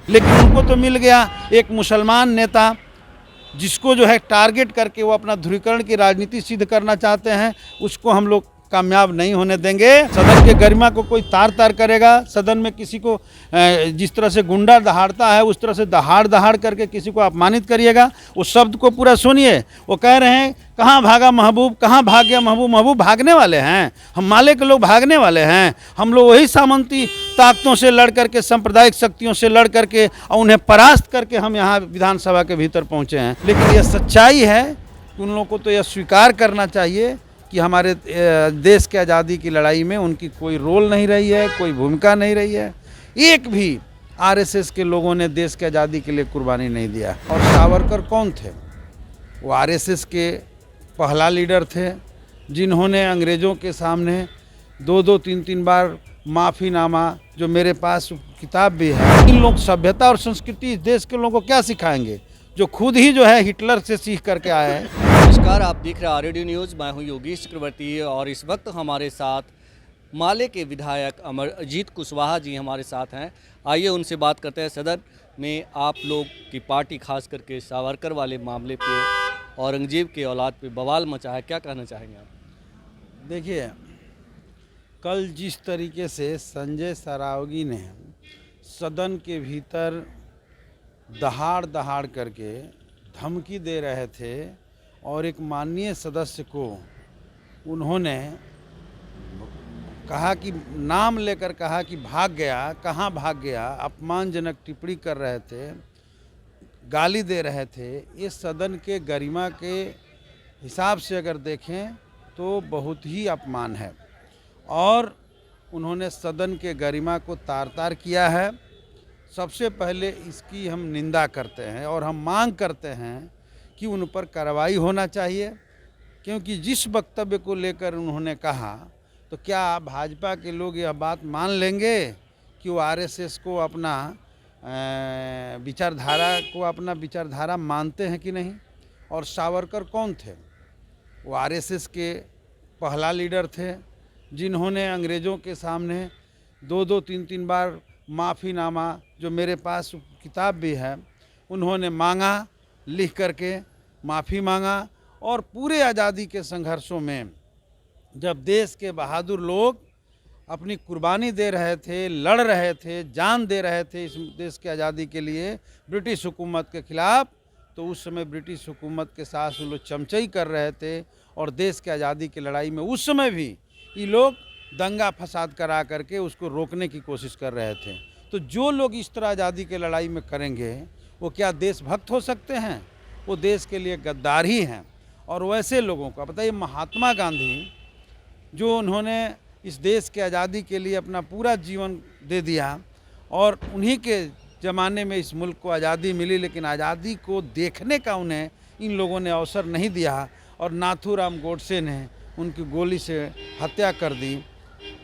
लेकिन उनको तो मिल गया एक मुसलमान नेता जिसको जो है टारगेट करके वो अपना ध्रुवीकरण की राजनीति सिद्ध करना चाहते हैं। उसको हम लोग कामयाब नहीं होने देंगे। सदन के गरिमा को कोई तार तार करेगा, सदन में किसी को जिस तरह से गुंडा दहाड़ता है उस तरह से दहाड़ दहाड़ करके किसी को अपमानित करिएगा। उस शब्द को पूरा सुनिए। वो कह रहे हैं कहाँ भागा महबूब, कहाँ भाग गया महबूब। महबूब भागने वाले हैं, हम माले के लोग भागने वाले हैं। हम लोग वही सामंती ताकतों से लड़ करके, सांप्रदायिक शक्तियों से लड़ करके और उन्हें परास्त करके हम यहाँ विधानसभा के भीतर पहुँचे हैं। लेकिन यह सच्चाई है कि उन लोगों को तो यह स्वीकार करना चाहिए कि हमारे देश के आज़ादी की लड़ाई में उनकी कोई रोल नहीं रही है, कोई भूमिका नहीं रही है। एक भी आरएसएस के लोगों ने देश के आज़ादी के लिए कुर्बानी नहीं दिया। और सावरकर कौन थे? वो आरएसएस के पहला लीडर थे जिन्होंने अंग्रेज़ों के सामने 2-2, 3-3 बार माफ़ीनामा, जो मेरे पास किताब भी है। इन लोग सभ्यता और संस्कृति इस देश के लोगों को क्या सिखाएंगे जो खुद ही जो है हिटलर से सीख करके आए हैं। नमस्कार, आप देख रहे हैं आरएडी न्यूज़। मैं हूं योगेश चक्रवर्ती और इस वक्त हमारे साथ माले के विधायक अमरजीत कुशवाहा जी हमारे साथ हैं। आइए उनसे बात करते हैं। सदन में आप लोग की पार्टी खास करके सावरकर वाले मामले पे, औरंगजेब के औलाद पे बवाल मचा है, क्या कहना चाहेंगे आप? देखिए, कल जिस तरीके से संजय सरावगी ने सदन के भीतर दहाड़ दहाड़ करके धमकी दे रहे थे और एक माननीय सदस्य को उन्होंने कहा कि नाम लेकर कहा कि भाग गया, कहाँ भाग गया, अपमानजनक टिप्पणी कर रहे थे, गाली दे रहे थे। ये सदन के गरिमा के हिसाब से अगर देखें तो बहुत ही अपमान है और उन्होंने सदन के गरिमा को तार तार किया है। सबसे पहले इसकी हम निंदा करते हैं और हम मांग करते हैं कि उन पर कार्रवाई होना चाहिए, क्योंकि जिस वक्तव्य को लेकर उन्होंने कहा, तो क्या भाजपा के लोग यह बात मान लेंगे कि वो आरएसएस को अपना विचारधारा मानते हैं कि नहीं? और सावरकर कौन थे? वो आरएसएस के पहला लीडर थे जिन्होंने अंग्रेज़ों के सामने 2-2, 3-3 बार माफ़ीनामा, जो मेरे पास किताब भी है, उन्होंने मांगा, लिख करके माफ़ी मांगा। और पूरे आज़ादी के संघर्षों में जब देश के बहादुर लोग अपनी कुर्बानी दे रहे थे, लड़ रहे थे, जान दे रहे थे इस देश की आज़ादी के लिए ब्रिटिश हुकूमत के ख़िलाफ़, तो उस समय ब्रिटिश हुकूमत के साथ वो लोग चमचाई कर रहे थे और देश की आज़ादी की लड़ाई में उस समय भी ये लोग दंगा फसाद करा करके उसको रोकने की कोशिश कर रहे थे। तो जो लोग इस तरह आज़ादी की लड़ाई में करेंगे वो क्या देशभक्त हो सकते हैं? वो देश के लिए गद्दार ही हैं। और वैसे लोगों का बताइए, महात्मा गांधी जो उन्होंने इस देश के आज़ादी के लिए अपना पूरा जीवन दे दिया और उन्हीं के ज़माने में इस मुल्क को आज़ादी मिली, लेकिन आज़ादी को देखने का उन्हें इन लोगों ने अवसर नहीं दिया और नाथूराम गोडसे ने उनकी गोली से हत्या कर दी।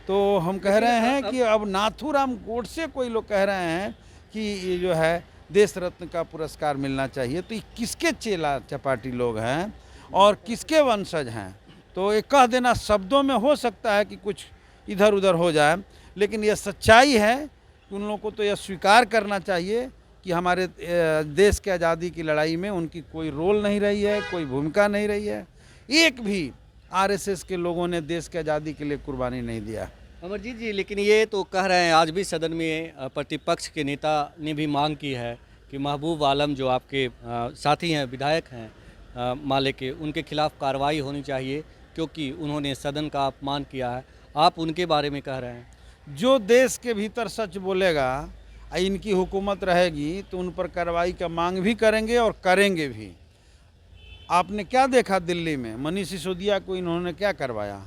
तो हम कह रहे हैं कि अब नाथूराम गोडसे को लोग कह रहे हैं कि ये जो है देश रत्न का पुरस्कार मिलना चाहिए। तो ये किसके चेला चपाटी लोग हैं और किसके वंशज हैं? तो ये कह देना शब्दों में हो सकता है कि कुछ इधर उधर हो जाए, लेकिन यह सच्चाई है कि उन लोगों को तो यह स्वीकार करना चाहिए कि हमारे देश के आज़ादी की लड़ाई में उनकी कोई रोल नहीं रही है, कोई भूमिका नहीं रही है। एक भी आरएसएस के लोगों ने देश की आज़ादी के लिए कुर्बानी नहीं दिया। अमरजीत जी, लेकिन ये तो कह रहे हैं, आज भी सदन में प्रतिपक्ष के नेता ने भी मांग की है कि महबूब आलम जो आपके साथी हैं, विधायक हैं माले के, उनके खिलाफ कार्रवाई होनी चाहिए क्योंकि उन्होंने सदन का अपमान किया है। आप उनके बारे में कह रहे हैं? जो देश के भीतर सच बोलेगा, इनकी हुकूमत रहेगी तो उन पर कार्रवाई का मांग भी करेंगे और करेंगे भी। आपने क्या देखा दिल्ली में? मनीष सिसोदिया को इन्होंने क्या करवाया?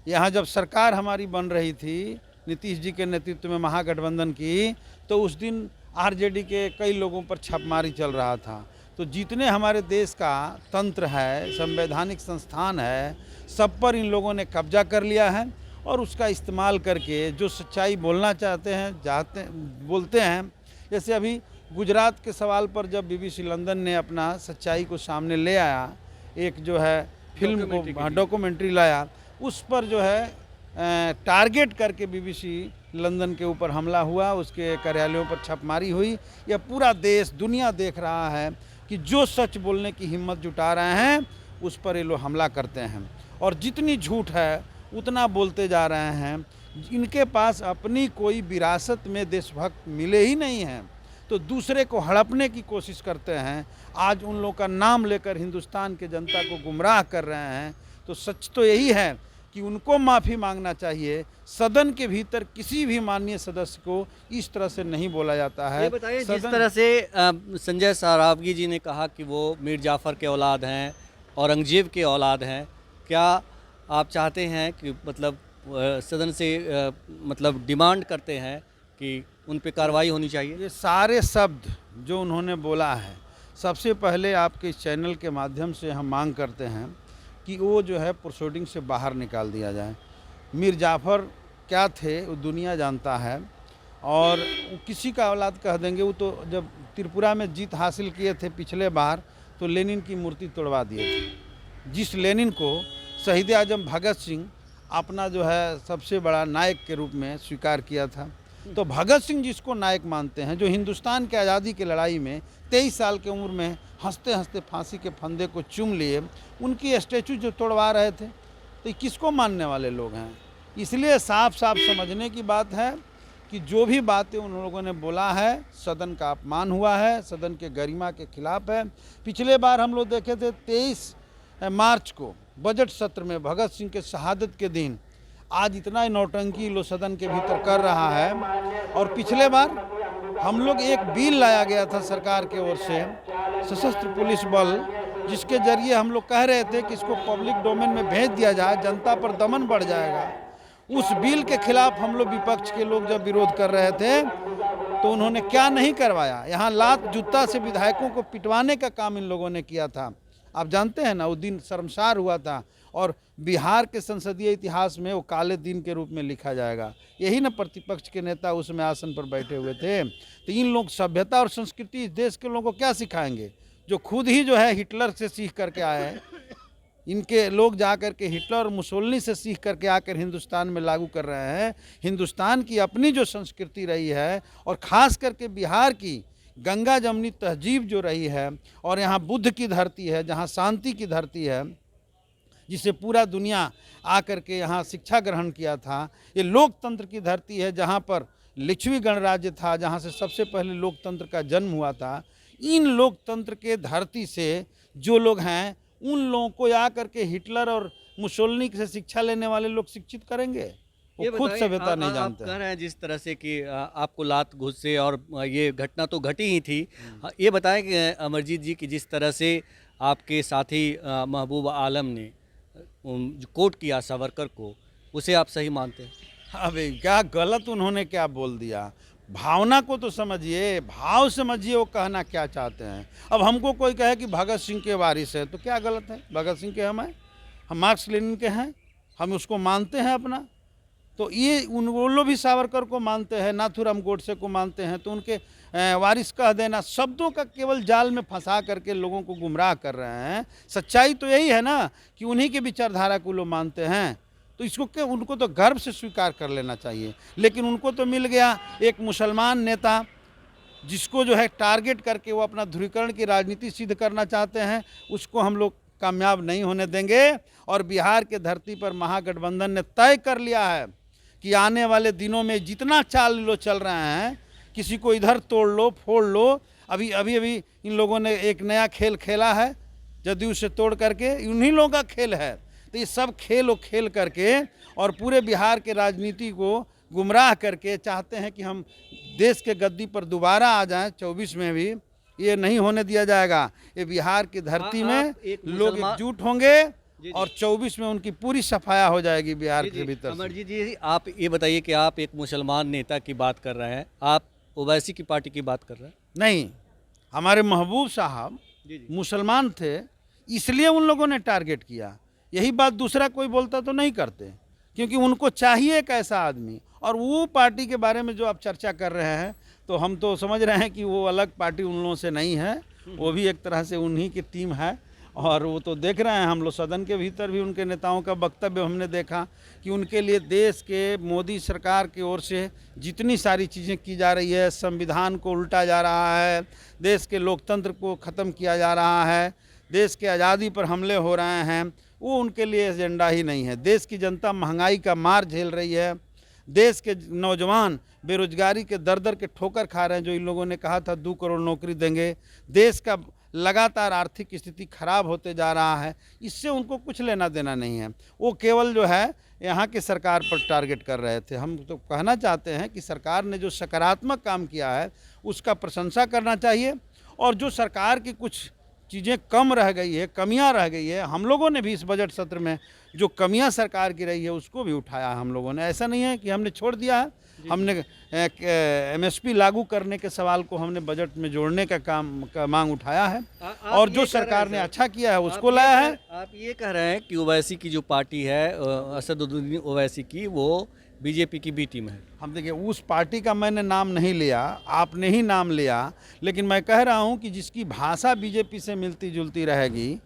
यहाँ जब सरकार हमारी बन रही थी नीतीश जी के नेतृत्व में महागठबंधन की, तो उस दिन आरजेडी के कई लोगों पर छापेमारी चल रहा था। तो जितने हमारे देश का तंत्र है, संवैधानिक संस्थान है, सब पर इन लोगों ने कब्जा कर लिया है और उसका इस्तेमाल करके जो सच्चाई बोलना बोलते हैं। जैसे अभी गुजरात के सवाल पर जब बीबीसी लंदन ने अपना सच्चाई को सामने ले आया, एक जो है फिल्म को डॉक्यूमेंट्री लाया, उस पर जो है टारगेट करके बीबीसी लंदन के ऊपर हमला हुआ, उसके कार्यालयों पर छापेमारी हुई। यह पूरा देश दुनिया देख रहा है कि जो सच बोलने की हिम्मत जुटा रहे हैं उस पर ये लोग हमला करते हैं, और जितनी झूठ है उतना बोलते जा रहे हैं। इनके पास अपनी कोई विरासत में देशभक्त मिले ही नहीं हैं, तो दूसरे को हड़पने की कोशिश करते हैं। आज उन लोगों का नाम लेकर हिंदुस्तान के जनता को गुमराह कर रहे हैं। तो सच तो यही है कि उनको माफ़ी मांगना चाहिए। सदन के भीतर किसी भी माननीय सदस्य को इस तरह से नहीं बोला जाता है। ये बताइए, जिस तरह से संजय सरावगी जी ने कहा कि वो मीर जाफ़र के औलाद हैं, औरंगजेब के औलाद हैं, क्या आप चाहते हैं कि मतलब सदन से मतलब डिमांड करते हैं कि उन पे कार्रवाई होनी चाहिए? ये सारे शब्द जो उन्होंने बोला है, सबसे पहले आपके इस चैनल के माध्यम से हम मांग करते हैं कि वो जो है प्रोसीडिंग से बाहर निकाल दिया जाए। मीर जाफ़र क्या थे वो दुनिया जानता है, और किसी का औलाद कह देंगे। वो तो जब त्रिपुरा में जीत हासिल किए थे पिछले बार, तो लेनिन की मूर्ति तोड़वा दिए थे। जिस लेनिन को शहीद आजम भगत सिंह अपना जो है सबसे बड़ा नायक के रूप में स्वीकार किया था, तो भगत सिंह जिसको नायक मानते हैं, जो हिंदुस्तान के आज़ादी की लड़ाई में 23 साल की उम्र में हंसते हंसते फांसी के फंदे को चूम लिए, उनकी स्टैचू जो तोड़वा रहे थे, तो ये किसको मानने वाले लोग हैं? इसलिए साफ साफ समझने की बात है कि जो भी बातें उन लोगों ने बोला है, सदन का अपमान हुआ है, सदन के गरिमा के खिलाफ है। पिछले बार हम लोग देखे थे 23 मार्च को बजट सत्र में भगत सिंह के शहादत के दिन, आज इतना नौटंकी लो सदन के भीतर कर रहा है। और पिछले बार हम लोग एक बिल लाया गया था सरकार के ओर से, सशस्त्र पुलिस बल, जिसके जरिए हम लोग कह रहे थे कि इसको पब्लिक डोमेन में भेज दिया जाए, जनता पर दमन बढ़ जाएगा। उस बिल के खिलाफ हम लोग विपक्ष के लोग जब विरोध कर रहे थे, तो उन्होंने क्या नहीं करवाया, यहाँ लात जूता से विधायकों को पिटवाने का काम इन लोगों ने किया था। आप जानते हैं ना, वो दिन शर्मसार हुआ था, और बिहार के संसदीय इतिहास में वो काले दिन के रूप में लिखा जाएगा। यही ना प्रतिपक्ष के नेता उसमें आसन पर बैठे हुए थे। तो इन लोग सभ्यता और संस्कृति इस देश के लोगों को क्या सिखाएंगे, जो खुद ही जो है हिटलर से सीख करके आए हैं। इनके लोग जा कर के हिटलर और मुसोलिनी से सीख करके आकर हिंदुस्तान में लागू कर रहे हैं। हिंदुस्तान की अपनी जो संस्कृति रही है, और ख़ास करके बिहार की गंगा जमुनी तहजीब जो रही है, और यहाँ बुद्ध की धरती है, जहाँ शांति की धरती है, जिसे पूरा दुनिया आकर के यहाँ शिक्षा ग्रहण किया था। ये लोकतंत्र की धरती है, जहाँ पर लिच्छवी गणराज्य था, जहाँ से सबसे पहले लोकतंत्र का जन्म हुआ था। इन लोकतंत्र के धरती से जो लोग हैं, उन लोगों को आकर के हिटलर और मुसोलिनी से शिक्षा लेने वाले लोग शिक्षित करेंगे? वो खुद सभ्यता नहीं जानते। आप कह रहे हैं जिस तरह से कि आपको लात घुस से, और ये घटना तो घटी ही थी। ये बताएं कि अमरजीत जी की जिस तरह से आपके साथी महबूब आलम ने जो कोट किया सावरकर को, उसे आप सही मानते हैं? अबे क्या गलत उन्होंने क्या बोल दिया? भावना को तो समझिए, भाव समझिए वो कहना क्या चाहते हैं। अब हमको कोई कहे कि भगत सिंह के वारिस है, तो क्या गलत है? भगत सिंह के हम हैं, हम मार्क्स लेनिन के हैं, हम उसको मानते हैं अपना। तो ये वो लोग भी सावरकर को मानते हैं, नाथूराम गोडसे को मानते हैं, तो उनके वारिस कह देना शब्दों का केवल जाल में फंसा करके लोगों को गुमराह कर रहे हैं। सच्चाई तो यही है ना कि उन्हीं के विचारधारा को लोग मानते हैं, तो इसको क्या, उनको तो गर्व से स्वीकार कर लेना चाहिए। लेकिन उनको तो मिल गया एक मुसलमान नेता, जिसको जो है टारगेट करके वो अपना ध्रुवीकरण की राजनीति सिद्ध करना चाहते हैं। उसको हम लोग कामयाब नहीं होने देंगे। और बिहार के धरती पर महागठबंधन ने तय कर लिया है कि आने वाले दिनों में जितना चाल लो चल रहे हैं, किसी को इधर तोड़ लो फोड़ लो। अभी इन लोगों ने एक नया खेल खेला है, जदयू से तोड़ करके, उन्हीं लोगों का खेल है। तो ये सब खेल करके और पूरे बिहार के राजनीति को गुमराह करके चाहते हैं कि हम देश के गद्दी पर दोबारा आ जाएं। 24 में भी ये नहीं होने दिया जाएगा। ये बिहार की धरती में लोग एकजुट होंगे और 24 में उनकी पूरी सफाया हो जाएगी बिहार के भीतर। अमरजीत जी, आप ये बताइए कि आप एक मुसलमान नेता की बात कर रहे हैं, आप ओवैसी की पार्टी की बात कर रहे हैं? नहीं, हमारे महबूब साहब मुसलमान थे, इसलिए उन लोगों ने टारगेट किया। यही बात दूसरा कोई बोलता तो नहीं करते, क्योंकि उनको चाहिए एक ऐसा आदमी। और वो पार्टी के बारे में जो आप चर्चा कर रहे हैं, तो हम तो समझ रहे हैं कि वो अलग पार्टी उन लोगों से नहीं है, वो भी एक तरह से उन्हीं की टीम है। और वो तो देख रहे हैं, हम लोग सदन के भीतर भी उनके नेताओं का वक्तव्य हमने देखा कि उनके लिए देश के मोदी सरकार की ओर से जितनी सारी चीज़ें की जा रही है, संविधान को उल्टा जा रहा है, देश के लोकतंत्र को ख़त्म किया जा रहा है, देश के आज़ादी पर हमले हो रहे हैं, वो उनके लिए एजेंडा ही नहीं है। देश की जनता महंगाई का मार झेल रही है, देश के नौजवान बेरोजगारी के दर दर के ठोकर खा रहे हैं। जो इन लोगों ने कहा था 2 करोड़ नौकरी देंगे, देश का लगातार आर्थिक स्थिति खराब होते जा रहा है, इससे उनको कुछ लेना देना नहीं है। वो केवल जो है यहाँ की सरकार पर टारगेट कर रहे थे। हम तो कहना चाहते हैं कि सरकार ने जो सकारात्मक काम किया है उसका प्रशंसा करना चाहिए, और जो सरकार की कुछ चीज़ें कम रह गई है, कमियां रह गई है, हम लोगों ने भी इस बजट सत्र में जो कमियां सरकार की रही है उसको भी उठाया हम लोगों ने। ऐसा नहीं है कि हमने छोड़ दिया है, हमने एमएसपी लागू करने के सवाल को हमने बजट में जोड़ने का मांग उठाया है, और जो सरकार ने अच्छा किया है उसको लाया है। आप ये कह रहे हैं कि ओवैसी की जो पार्टी है असदुद्दीन ओवैसी की, वो बीजेपी की बी टीम है। हम देखिए, उस पार्टी का मैंने नाम नहीं लिया, आपने ही नाम लिया, लेकिन मैं कह रहा हूं कि जिसकी भाषा बीजेपी से मिलती जुलती रहेगी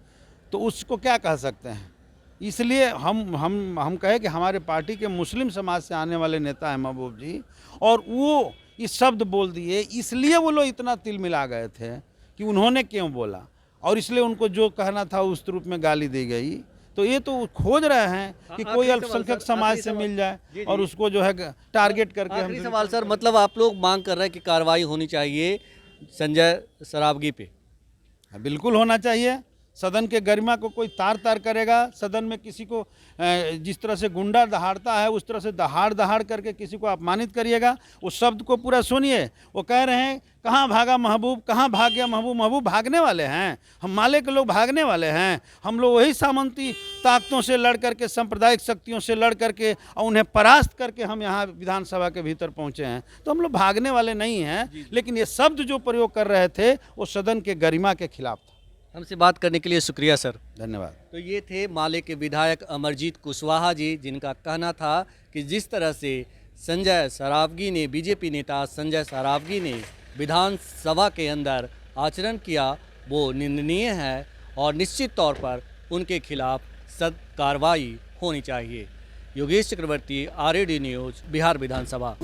तो उसको क्या कह सकते हैं। इसलिए हम कहें कि हमारे पार्टी के मुस्लिम समाज से आने वाले नेता हैं महबूब जी, और वो ये शब्द बोल दिए, इसलिए वो लोग इतना तिल मिला गए थे कि उन्होंने क्यों बोला, और इसलिए उनको जो कहना था उस रूप में गाली दी गई। तो ये तो खोज रहे हैं कि कोई अल्पसंख्यक समाज से मिल जाए और उसको जो है टारगेट करके। आखिरी सवाल सर, मतलब आप लोग मांग कर रहे हैं कि कार्रवाई होनी चाहिए संजय सरावगी पे? बिल्कुल होना चाहिए। सदन के गरिमा को कोई तार तार करेगा, सदन में किसी को जिस तरह से गुंडा दहाड़ता है उस तरह से दहाड़ करके किसी को अपमानित करिएगा। उस शब्द को पूरा सुनिए। वो कह रहे हैं कहाँ भागा महबूब, कहाँ भाग गया महबूब। महबूब भागने वाले हैं, हम माले के लोग भागने वाले हैं। हम लोग वही सामंती ताकतों से लड़ करके, सांप्रदायिक शक्तियों से लड़ करके और उन्हें परास्त करके हम यहाँ विधानसभा के भीतर पहुँचे हैं। तो हम लोग भागने वाले नहीं हैं, लेकिन ये शब्द जो प्रयोग कर रहे थे वो सदन के गरिमा के खिलाफ था। हमसे बात करने के लिए शुक्रिया सर। धन्यवाद। तो ये थे माले के विधायक अमरजीत कुशवाहा जी, जिनका कहना था कि जिस तरह से संजय सरावगी ने, बीजेपी नेता संजय सरावगी ने विधानसभा के अंदर आचरण किया वो निंदनीय है, और निश्चित तौर पर उनके खिलाफ सख्त कार्रवाई होनी चाहिए। योगेश चक्रवर्ती, RAD न्यूज़, बिहार विधानसभा।